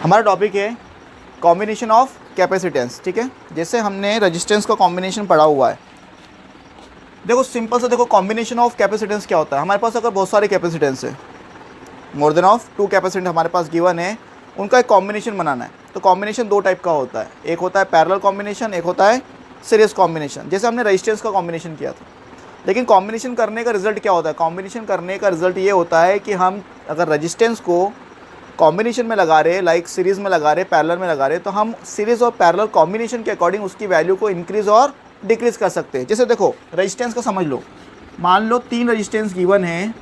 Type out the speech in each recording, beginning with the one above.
हमारा टॉपिक है combination of capacitance. ठीक है, जैसे हमने रेजिस्टेंस का कॉम्बिनेशन पढ़ा हुआ है। देखो सिंपल से देखो कॉम्बिनेशन ऑफ कैपेसिटेंस क्या होता है। हमारे पास अगर बहुत सारे कैपेसिटेंस है, मोर देन ऑफ 2 कैपेसिटेंस हमारे पास गिवन है, उनका एक कॉम्बिनेशन बनाना है। तो कॉम्बिनेशन 2 टाइप का होता है, एक होता है पैरेलल कॉम्बिनेशन, एक होता है सीरीज कॉम्बिनेशन। जैसे हमने रेजिस्टेंस का कॉम्बिनेशन किया था, लेकिन कॉम्बिनेशन करने का रिजल्ट क्या होता है? कॉम्बिनेशन करने का रिजल्ट ये होता है कि हम अगर रेजिस्टेंस को कॉम्बिनेशन में लगा रहे, लाइक सीरीज़ में लगा रहे, पैरेलल में लगा रहे, तो हम सीरीज़ और पैरेलल कॉम्बिनेशन के अकॉर्डिंग उसकी वैल्यू को इंक्रीज़ और डिक्रीज़ कर सकते हैं। जैसे देखो रेजिस्टेंस का समझ लो, मान लो 3 रेजिस्टेंस गिवन है,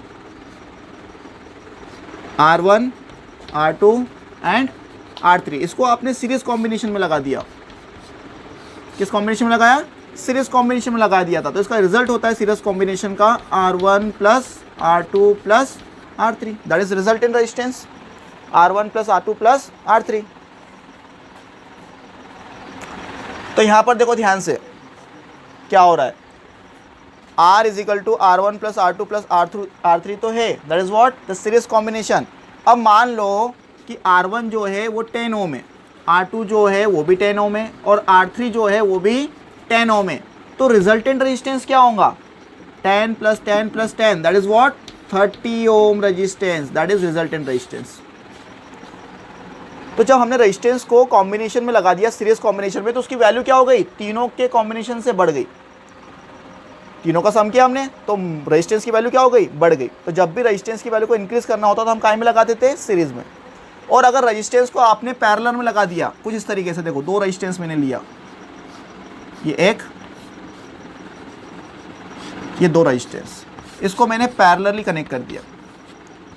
R1, R2 एंड R3। इसको आपने सीरीज़ कॉम्बिनेशन में लगा दिया। किस कॉम्बिनेशन में लगाया? सीरीज़ कॉम्बिनेशन में लगा दिया था। तो इसका रिजल्ट होता है सीरीज़ कॉम्बिनेशन का R1 plus R2 plus R3, that is result in resistance R1 plus R2 plus R3। तो यहां पर देखो ध्यान से क्या हो रहा है, R is equal to R1 plus R2 plus R3 तो है, that is what the series combination. अब मान लो कि R1 जो है वो 10 ओम है, R2 जो है वो भी 10 ओम है और R3 जो है वो भी 10 ओम है। तो रिजल्टेंट रेजिस्टेंस क्या होगा? 10 plus 10 plus 10, that is what 30 ohm resistance, that is resultant resistance. तो जब हमने रेजिस्टेंस को कॉम्बिनेशन में लगा दिया, सीरीज कॉम्बिनेशन में, तो उसकी वैल्यू क्या हो गई? तीनों के कॉम्बिनेशन से बढ़ गई। तीनों का सम किया हमने तो रेजिस्टेंस की वैल्यू क्या हो गई? बढ़ गई। तो जब भी रेजिस्टेंस की वैल्यू को इंक्रीज करना होता तो हम काय में लगाते थे? सीरीज में। और अगर रेजिस्टेंस को आपने पैरेलल में लगा दिया कुछ इस तरीके से, देखो 2 रेजिस्टेंस मैंने लिया, ये एक, ये 2 रेजिस्टेंस, इसको मैंने पैरेलली कनेक्ट कर दिया,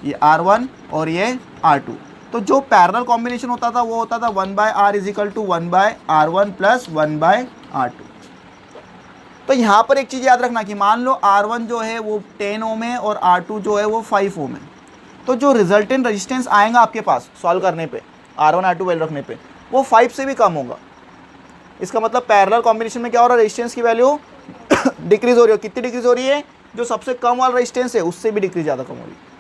ये R1 और ये R2। तो जो पैरेलल कॉम्बिनेशन होता था वो होता था 1/R is equal to 1/R1 plus 1/R2। तो यहाँ पर एक चीज़ याद रखना कि मान लो R1 जो है वो 10 ओम है और R2 जो है वो 5 ओम है, तो जो रिजल्टेंट रेजिस्टेंस आएगा आपके पास सॉल्व करने पे, R1 R2 वैल्यू रखने पे, वो 5 से भी कम होगा। इसका मतलब पैरेलल कॉम्बिनेशन में क्या हो रहा है? रेजिस्टेंस की वैल्यू डिक्रीज हो रही है। कितनी डिक्रीज हो रही है? जो सबसे कम वाला रेजिस्टेंस है उससे भी डिक्रीज ज़्यादा कम हो रही है।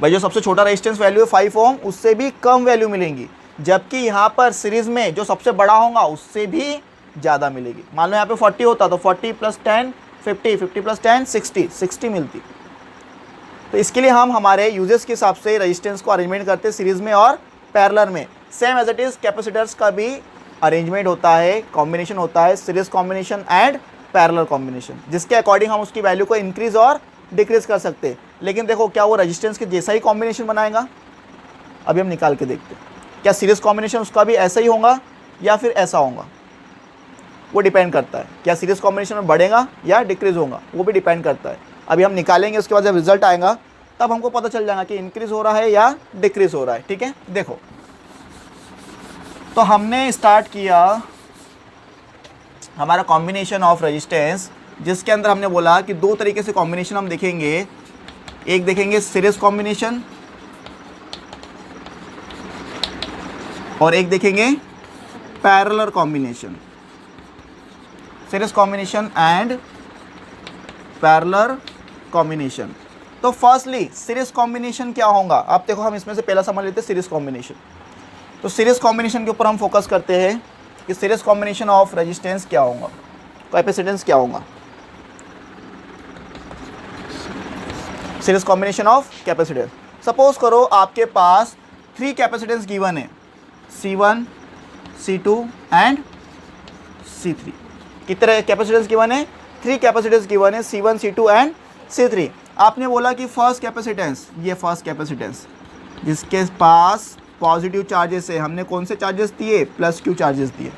भाई जो सबसे छोटा रेजिस्टेंस वैल्यू है 5 ओम, उससे भी कम वैल्यू मिलेंगी, जबकि यहाँ पर सीरीज में जो सबसे बड़ा होगा उससे भी ज़्यादा मिलेगी। मान लो यहाँ पे 40 होता तो 40 प्लस 10 50, 50 प्लस 10 60 मिलती। तो इसके लिए हम हमारे यूजेस के हिसाब से रेजिस्टेंस को अरेंजमेंट करते हैं सीरीज में और पैरेलल में। Same as it is capacitors का भी अरेंजमेंट होता है, कॉम्बिनेशन होता है, series combination and parallel combination, जिसके अकॉर्डिंग हम उसकी वैल्यू को इंक्रीज और डिक्रीज कर सकते हैं। लेकिन देखो क्या वो रेजिस्टेंस के जैसा ही कॉम्बिनेशन बनाएगा? अभी हम निकाल के देखते हैं। क्या सीरीज कॉम्बिनेशन उसका भी ऐसा ही होगा या फिर ऐसा होगा? वो डिपेंड करता है। क्या सीरीज कॉम्बिनेशन में बढ़ेगा या डिक्रीज होगा, वो भी डिपेंड करता है। अभी हम निकालेंगे, उसके बाद जब रिजल्ट आएगा तब हमको पता चल जाएगा कि इंक्रीज हो रहा है या डिक्रीज हो रहा है। ठीक है, देखो तो हमने स्टार्ट किया हमारा कॉम्बिनेशन ऑफ रेजिस्टेंस, जिसके अंदर हमने बोला कि 2 तरीके से कॉम्बिनेशन हम देखेंगे। एक देखेंगे सीरीज कॉम्बिनेशन और एक देखेंगे parallel combination. Series combination and parallel combination. तो फर्स्टली सीरीज कॉम्बिनेशन क्या होगा? अब देखो हम इसमें से पहला समझ लेते हैं सीरीज कॉम्बिनेशन। तो सीरीज कॉम्बिनेशन के ऊपर हम फोकस करते हैं कि सीरीज कॉम्बिनेशन ऑफ रेजिस्टेंस क्या होगा, कैपेसिटेंस क्या होगा। Series combination of capacitance. Suppose करो आपके पास 3 कैपेसिटेंस गिवन है, C1, C2 एंड C3। कितने कैपेसिटेंस गिवन है? 3 कैपेसिटेंस गिवन है, C1, C2 एंड C3। आपने बोला कि फर्स्ट कैपेसिटेंस, ये फर्स्ट कैपेसिटेंस जिसके पास पॉजिटिव चार्जेस है, हमने कौन से चार्जेस दिए? प्लस Q चार्जेस दिए।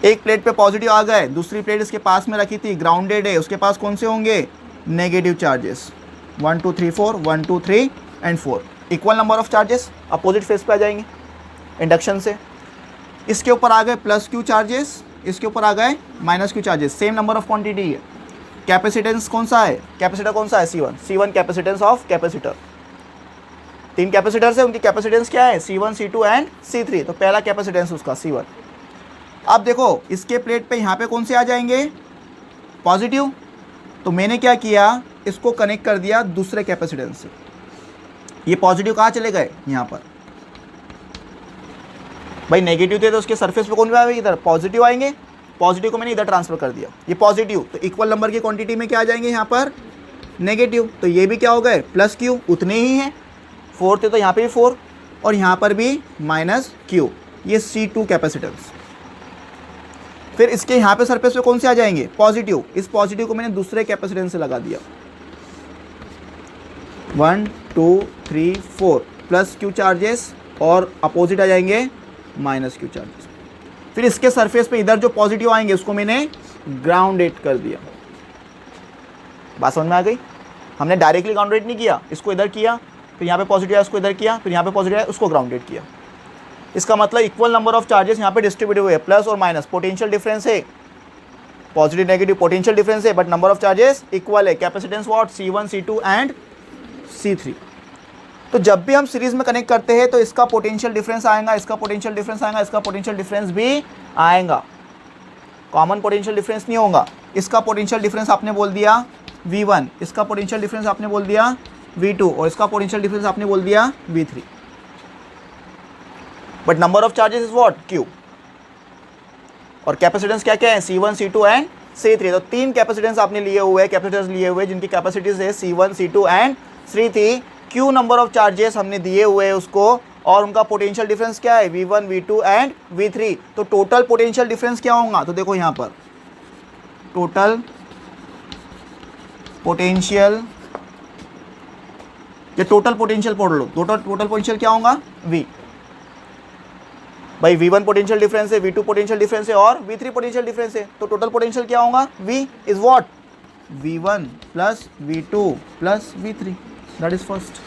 एक प्लेट पे पॉजिटिव आ गए, दूसरी प्लेट इसके पास में रखी थी, ग्राउंडेड है, उसके पास कौन से होंगे? Negative charges. 1 2 3 4, 1 2 3 and 4, equal number of charges opposite face पे आ जाएंगे इंडक्शन से। इसके ऊपर आ गए प्लस Q चार्जेस, इसके ऊपर आ गए minus Q charges, same number of quantity है। कैपेसिटेंस कौन सा है? कैपेसिटर कौन सा है? C1 capacitance of capacitor. 3 capacitors है, उनकी कैपेसिटेंस क्या है? C1, C2 and C3। तो पहला कैपेसिटेंस उसका C1। अब देखो इसके प्लेट पे यहाँ पे कौन से आ जाएंगे? पॉजिटिव। तो मैंने क्या किया, इसको कनेक्ट कर दिया दूसरे कैपेसिटेंस से। ये पॉजिटिव कहाँ चले गए? यहाँ पर। भाई नेगेटिव थे तो उसके सरफेस पे कौन भी आएंगे, इधर पॉजिटिव आएंगे, पॉजिटिव को मैंने इधर ट्रांसफर कर दिया, ये पॉजिटिव, तो इक्वल नंबर की क्वांटिटी में क्या आ जाएंगे यहाँ पर नेगेटिव, तो ये भी क्या हो गए प्लस क्यू, उतने ही हैं, 4 थे तो यहाँ पे भी 4 और यहाँ पर भी माइनस क्यू, ये C2 कैपेसिटेंस। फिर इसके यहाँ पे सरफेस पे कौन से आ जाएंगे पॉजिटिव, इस पॉजिटिव को मैंने दूसरे कैपेसिटेंस से लगा दिया, 1 2 3 4 प्लस क्यू चार्जेस और अपोजिट आ जाएंगे माइनस क्यू चार्जेस। फिर इसके सरफेस पे इधर जो पॉजिटिव आएंगे उसको मैंने ग्राउंडेड कर दिया। बात समझ में आ गई? हमने डायरेक्टली ग्राउंडेड नहीं किया, इसको इधर किया, फिर यहाँ पे पॉजिटिव आया उसको इधर किया, फिर यहाँ पे पॉजिटिव आया उसको ग्राउंडेड किया। इसका मतलब इक्वल नंबर ऑफ चार्जेस यहाँ पे डिस्ट्रीब्यूट हुए, प्लस और माइनस, पोटेंशियल डिफरेंस है, पॉजिटिव नेगेटिव पोटेंशियल डिफरेंस है, but number of charges equal है। Capacitance what, C1 C2 and C3। तो जब भी हम सीरीज में कनेक्ट करते हैं तो इसका पोटेंशियल डिफरेंस आएगा, इसका पोटेंशियल डिफरेंस आएगा, इसका पोटेंशियल डिफरेंस भी आएगा, कॉमन पोटेंशियल डिफरेंस नहीं होगा। इसका पोटेंशियल डिफरेंस आपने बोल दिया V1, इसका पोटेंशियल डिफरेंस आपने बोल दिया V2 और इसका पोटेंशियल डिफरेंस आपने बोल दिया V3। But number of charges is what, Q। और कैपेसिटेंस क्या क्या है, C1 C2 एंड C3। तो 3 कैपेसिटेंस आपने लिए हुए हैं, कैपेसिटेंस लिए हुए जिनकी कैपेसिटीज है C1 C2 and C3। Q number of charges हमने दिए हुए हैं उसको, और उनका पोटेंशियल डिफरेंस क्या है V1 V2 एंड V3। तो टोटल पोटेंशियल डिफरेंस क्या होगा, तो देखो यहाँ पर टोटल पोटेंशियल, ये टोटल पोटेंशियल पढ़ लो, टोटल पोटेंशियल क्या होगा V। भाई V1 पोटेंशियल डिफरेंस है, V2 पोटेंशियल डिफरेंस है और V3 पोटेंशियल डिफरेंस है, तो टोटल पोटेंशियल क्या होगा V is what V1 plus V2 plus V3, that is first.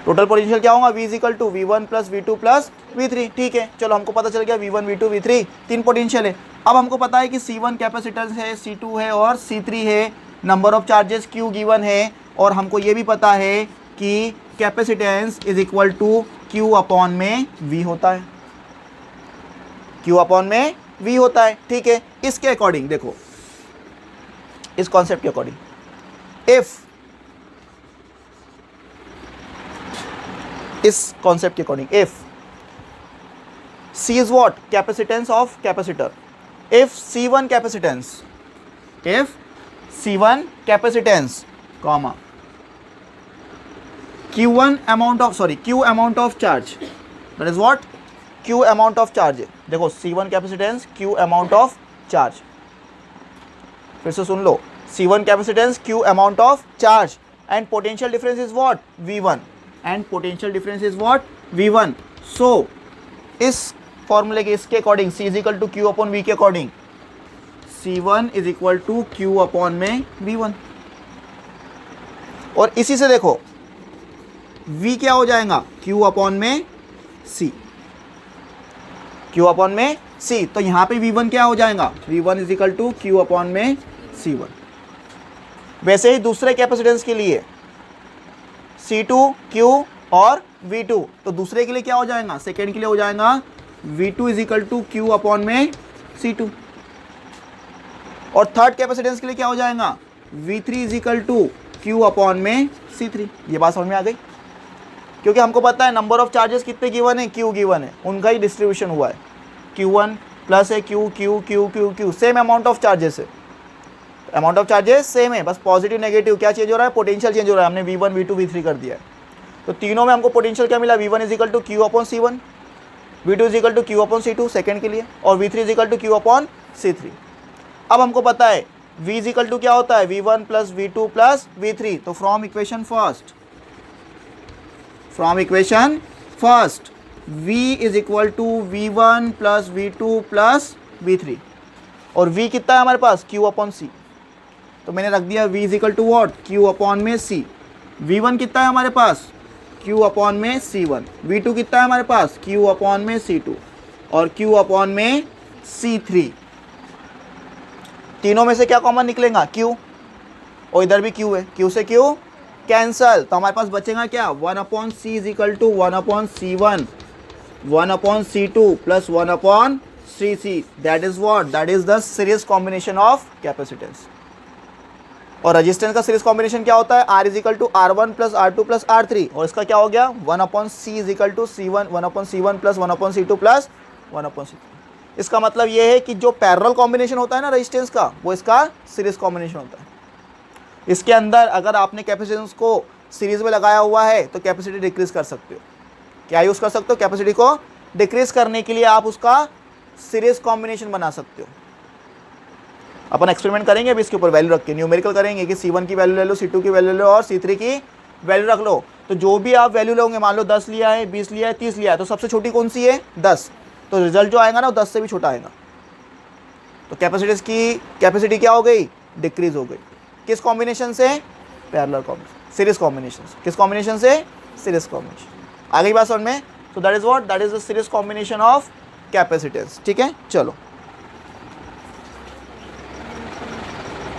Total potential क्या होगा V is equal to V1 plus V2 plus V3। ठीक है, चलो हमको पता चल गया V1 V2 V3 3 पोटेंशियल है। अब हमको पता है कि C1 कैपेसिटेंस है, C2 है और C3 है, number of charges Q given है, और हमको ये भी पता है कि capacitance is equal to Q upon में V होता है, Q अपॉन में V होता है। ठीक है, इसके अकॉर्डिंग देखो, इस कॉन्सेप्ट के अकॉर्डिंग, इफ इस कॉन्सेप्ट के according if C is what, capacitance of capacitor, if C1 capacitance comma Q amount of charge, that is what, Q amount of charge। देखो C1 capacitance, Q amount of charge, फिर से सुन लो, C1 capacitance, Q amount of charge and potential difference is what V1 and potential difference is what V1। so इस फॉर्मूले के इसके according C is equal to Q upon V के according C1 is equal to Q upon में V1। और इसी से देखो V क्या हो जाएगा, Q अपॉन में C, Q अपॉन में C। तो यहाँ पे V1 क्या हो जाएगा, V1 is equal to Q upon में C1। वैसे ही दूसरे कैपेसिटेंस के लिए C2 Q और V2, तो दूसरे के लिए क्या हो जाएगा, सेकेंड के लिए हो जाएगा V2 is equal to Q upon में C2। और थर्ड कैपेसिटेंस के लिए क्या हो जाएगा, V3 is equal to Q upon में C3। ये बात समझ में आ गई? क्योंकि हमको पता है नंबर ऑफ चार्जेस कितने गिवन है, Q गिवन है, उनका ही डिस्ट्रीब्यूशन हुआ है, Q1 प्लस है Q Q Q Q Q, same amount of charges है, अमाउंट ऑफ चार्जेस सेम है, बस पॉजिटिव नेगेटिव क्या चेंज हो रहा है, पोटेंशियल चेंज हो रहा है। हमने V1 V2 V3 कर दिया है, तो तीनों में हमको पोटेंशियल क्या मिला, V1 is equal to Q upon C1, V2 is equal to Q upon C2 second के लिए, और V3 is equal to Q upon C3। अब हमको पता है V इज इक्वल टू क्या होता है, V1 plus V2 plus V3। तो from equation first V is equal to V1 plus V2 plus V3, और V कितना है हमारे पास, Q अपॉन C। तो मैंने रख दिया V is equal to what, Q upon में C। V1 कितना है हमारे पास, Q अपॉन में C1। V2 कितना है हमारे पास, Q अपॉन में C2 और Q अपॉन में C3। तीनों में से क्या कॉमन निकलेगा, Q, और इधर भी Q है, Q से Q कैंसल, तो हमारे पास बचेगा क्या, 1 upon C is equal to 1 upon C1, 1 upon C2 plus 1 upon C3। That is what, that is the series combination of capacitance. और रेजिस्टेंस का सीरीज कॉम्बिनेशन क्या होता है, R is equal to R1 plus R2 plus R3, और इसका क्या हो गया 1/C is equal to C1 1/C1 plus 1/C2 plus 1/C2। इसका मतलब ये है कि जो पैरेलल कॉम्बिनेशन होता है ना रेजिस्टेंस का, वो इसका सीरीज कॉम्बिनेशन होता है। इसके अंदर अगर आपने कैपेसिटेंस को सीरीज में लगाया हुआ है तो कैपेसिटी डिक्रीज कर सकते हो। क्या यूज़ कर सकते हो, कैपेसिटी को डिक्रीज करने के लिए आप उसका सीरीज कॉम्बिनेशन बना सकते हो। अपन एक्सपेरिमेंट करेंगे अभी इसके ऊपर वैल्यू रख के, न्यूमेरिकल करेंगे कि C1 की वैल्यू ले लो, C2 की वैल्यू ले लो और C3 की वैल्यू रख लो। तो जो भी आप वैल्यू लोगे, मान लो 10 लिया है, 20 लिया है, 30 लिया है, तो सबसे छोटी कौन सी है 10, तो रिजल्ट जो आएगा ना वो 10 से भी छोटा आएगा। तो कैपेसिटी क्या हो गई, डिक्रीज हो गई। किस कॉम्बिनेशन से, पैरेलल कॉम्बिनेशन, सीरीज कॉम्बिनेशन। किस कॉम्बिनेशन से, सीरीज कॉम्बिनेशन। आ गई बात समझ में। So that is what, that is the series combination of capacitance. ठीक है, चलो।